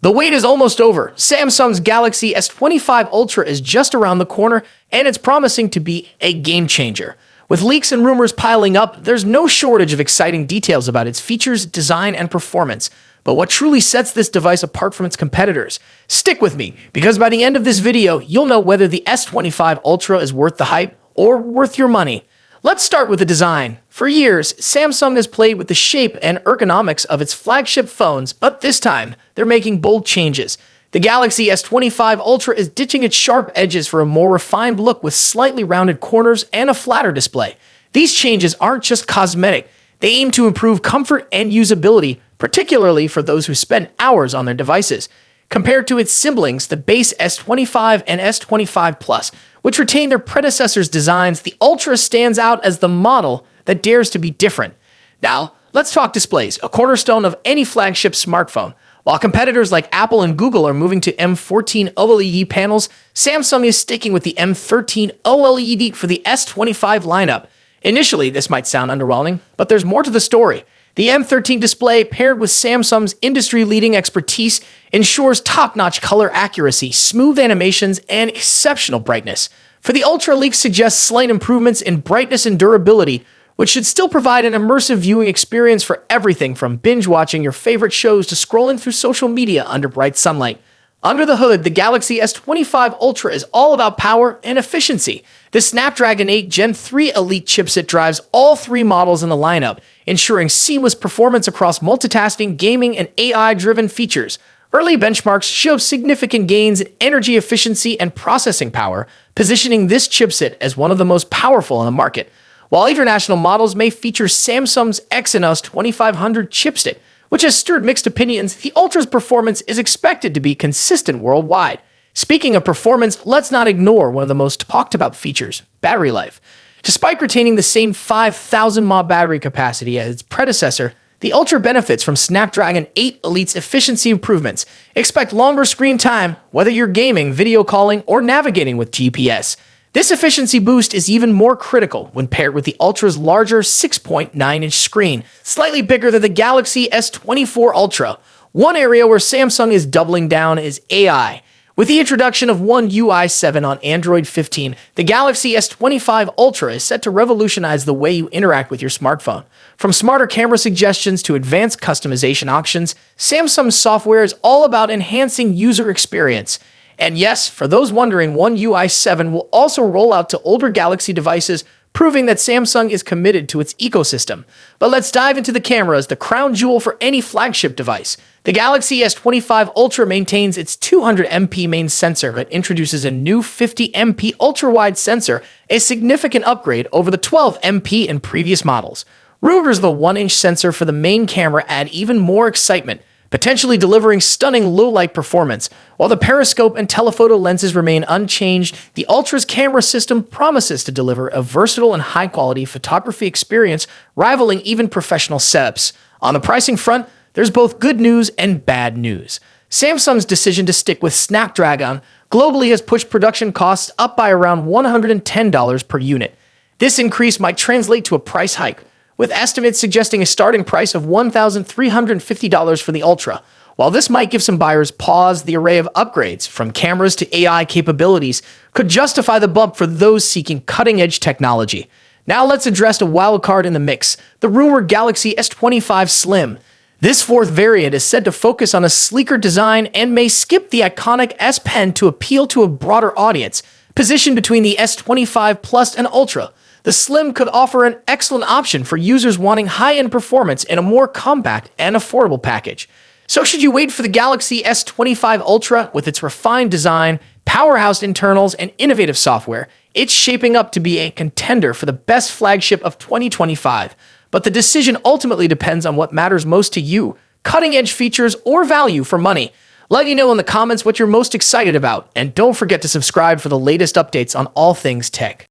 The wait is almost over. Samsung's Galaxy S25 Ultra is just around the corner, and it's promising to be a game changer. With leaks and rumors piling up, there's no shortage of exciting details about its features, design, and performance. But what truly sets this device apart from its competitors? Stick with me, because by the end of this video, you'll know whether the S25 Ultra is worth the hype or worth your money. Let's start with the design. For years, Samsung has played with the shape and ergonomics of its flagship phones, but this time, they're making bold changes. The Galaxy S25 Ultra is ditching its sharp edges for a more refined look with slightly rounded corners and a flatter display. These changes aren't just cosmetic, they aim to improve comfort and usability, particularly for those who spend hours on their devices. Compared to its siblings, the base S25 and S25 Plus, which retain their predecessors' designs, the Ultra stands out as the model that dares to be different. Now, let's talk displays, a cornerstone of any flagship smartphone. While competitors like Apple and Google are moving to M14 OLED panels, Samsung is sticking with the M13 OLED for the S25 lineup. Initially, this might sound underwhelming, but there's more to the story. The M13 display, paired with Samsung's industry-leading expertise, ensures top-notch color accuracy, smooth animations, and exceptional brightness. For the Ultra, leaks suggest slight improvements in brightness and durability, which should still provide an immersive viewing experience for everything from binge-watching your favorite shows to scrolling through social media under bright sunlight. Under the hood, the Galaxy S25 Ultra is all about power and efficiency. The Snapdragon 8 Gen 3 Elite chipset drives all three models in the lineup, ensuring seamless performance across multitasking, gaming, and AI-driven features. Early benchmarks show significant gains in energy efficiency and processing power, positioning this chipset as one of the most powerful on the market. While international models may feature Samsung's Exynos 2500 chipset, which has stirred mixed opinions, the Ultra's performance is expected to be consistent worldwide. Speaking of performance, let's not ignore one of the most talked about features, battery life. Despite retaining the same 5,000 mAh battery capacity as its predecessor, the Ultra benefits from Snapdragon 8 Elite's efficiency improvements. Expect longer screen time, whether you're gaming, video calling, or navigating with GPS. This efficiency boost is even more critical when paired with the Ultra's larger 6.9-inch screen, slightly bigger than the Galaxy S24 Ultra. One area where Samsung is doubling down is AI. With the introduction of One UI 7 on Android 15, the Galaxy S25 Ultra is set to revolutionize the way you interact with your smartphone. From smarter camera suggestions to advanced customization options, Samsung's software is all about enhancing user experience. And yes, for those wondering, One UI 7 will also roll out to older Galaxy devices, proving that Samsung is committed to its ecosystem. But let's dive into the cameras, the crown jewel for any flagship device. The Galaxy S25 Ultra maintains its 200MP main sensor but introduces a new 50MP ultra-wide sensor, a significant upgrade over the 12MP in previous models. Rumors of the 1-inch sensor for the main camera add even more excitement, potentially delivering stunning low-light performance. While the periscope and telephoto lenses remain unchanged, the Ultra's camera system promises to deliver a versatile and high-quality photography experience, rivaling even professional setups. On the pricing front, there's both good news and bad news. Samsung's decision to stick with Snapdragon globally has pushed production costs up by around $110 per unit. This increase might translate to a price hike, with estimates suggesting a starting price of $1,350 for the Ultra. While this might give some buyers pause, the array of upgrades, from cameras to AI capabilities, could justify the bump for those seeking cutting-edge technology. Now let's address a wild card in the mix, the rumored Galaxy S25 Slim. This fourth variant is said to focus on a sleeker design and may skip the iconic S Pen to appeal to a broader audience. Positioned between the S25 Plus and Ultra, the Slim could offer an excellent option for users wanting high-end performance in a more compact and affordable package. So should you wait for the Galaxy S25 Ultra? With its refined design, powerhouse internals, and innovative software, it's shaping up to be a contender for the best flagship of 2025. But the decision ultimately depends on what matters most to you, cutting-edge features or value for money. Let me know in the comments what you're most excited about, and don't forget to subscribe for the latest updates on all things tech.